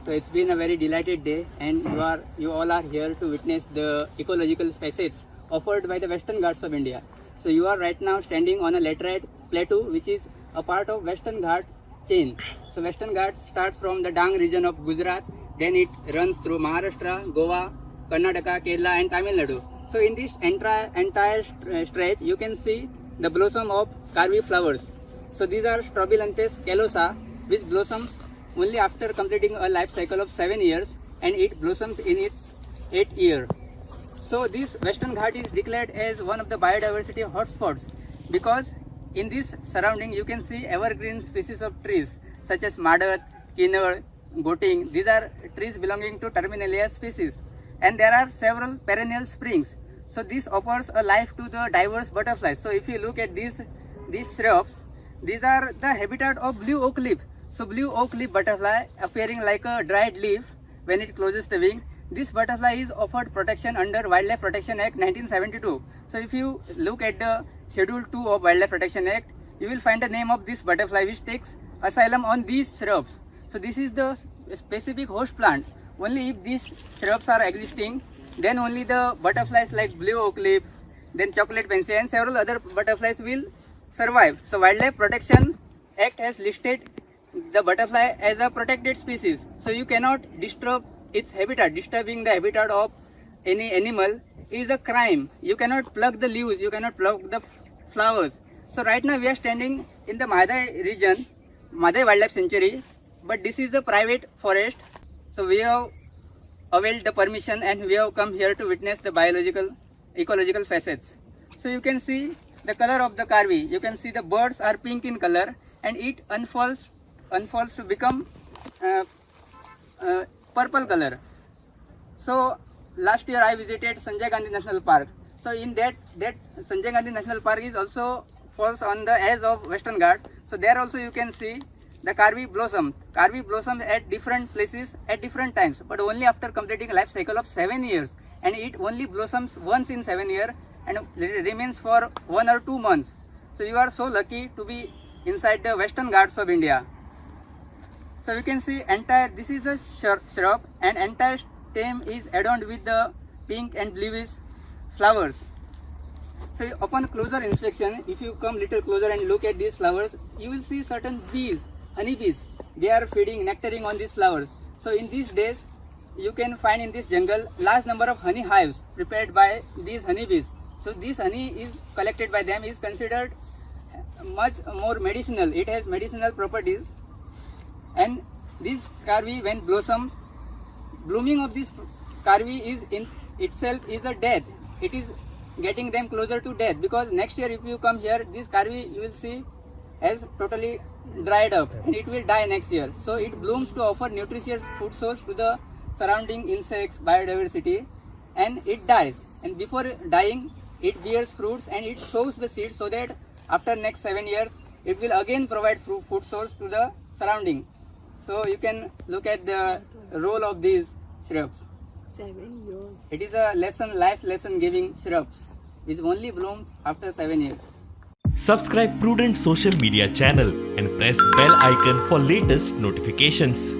So it's been a very delighted day, and you all are here to witness the ecological facets offered by the Western Ghats of India. So you are right now standing on a laterite plateau, which is a part of Western Ghat chain. So Western Ghats starts from the Dang region of Gujarat, then it runs through Maharashtra, Goa, Karnataka, Kerala, and Tamil Nadu. So in this entire stretch, you can see the blossom of Karvi flowers. So these are Strobilanthes calosa, which blossoms only after completing a life cycle of 7 years, and it blossoms in its 8th year. So this Western Ghat is declared as one of the biodiversity hotspots because in this surrounding you can see evergreen species of trees such as Madat, Kinnar, Goting. These are trees belonging to Terminalia species, and there are several perennial springs. So this offers a life to the diverse butterflies. So if you look at these shrubs, these are the habitat of blue oak leaf. So blue oak leaf butterfly appearing like a dried leaf when it closes the wing. This butterfly is offered protection under Wildlife Protection Act 1972. So if you look at the Schedule 2 of Wildlife Protection Act, you will find the name of this butterfly which takes asylum on these shrubs. So this is the specific host plant. Only if these shrubs are existing, then only the butterflies like blue oak leaf, then chocolate pencil, and several other butterflies will survive. So Wildlife Protection Act has listed the butterfly as a protected species. So you cannot disturb its habitat. Disturbing the habitat of any animal is a crime. You cannot pluck the leaves, you cannot pluck the flowers. So right now we are standing in the Madai region, Madai Wildlife Sanctuary, but this is a private forest. So we have availed the permission and we have come here to witness the ecological facets. So you can see the color of the Karvi. You can see the birds are pink in color, and it unfolds to become purple color. So last year I visited Sanjay Gandhi National Park. So in that Sanjay Gandhi National Park is also falls on the edge of Western Ghat. So there also you can see the Karvi blossom. Karvi blossoms at different places at different times, but only after completing a life cycle of 7 years, and it only blossoms once in 7 years and remains for 1 or 2 months. So you are so lucky to be inside the Western Ghats of India. So you can see this is a shrub, and entire stem is adorned with the pink and bluish flowers. So upon closer inspection, if you come little closer and look at these flowers, you will see certain bees, honeybees. They are feeding, nectaring on these flowers. So in these days, you can find in this jungle large number of honey hives prepared by these honeybees. So this honey is collected by them is considered much more medicinal. It has medicinal properties. And this Karvi, when blossoms, blooming of this Karvi is in itself is a death. It is getting them closer to death, because next year if you come here, this Karvi you will see has totally dried up and it will die next year. So it blooms to offer nutritious food source to the surrounding insects, biodiversity, and it dies. And before dying, it bears fruits and it sows the seeds so that after next 7 years, it will again provide food source to the surrounding. So you can look at the role of these shrubs. 7 years. It is a life lesson giving shrubs, which only blooms after 7 years. Subscribe Prudent social media channel and press bell icon for latest notifications.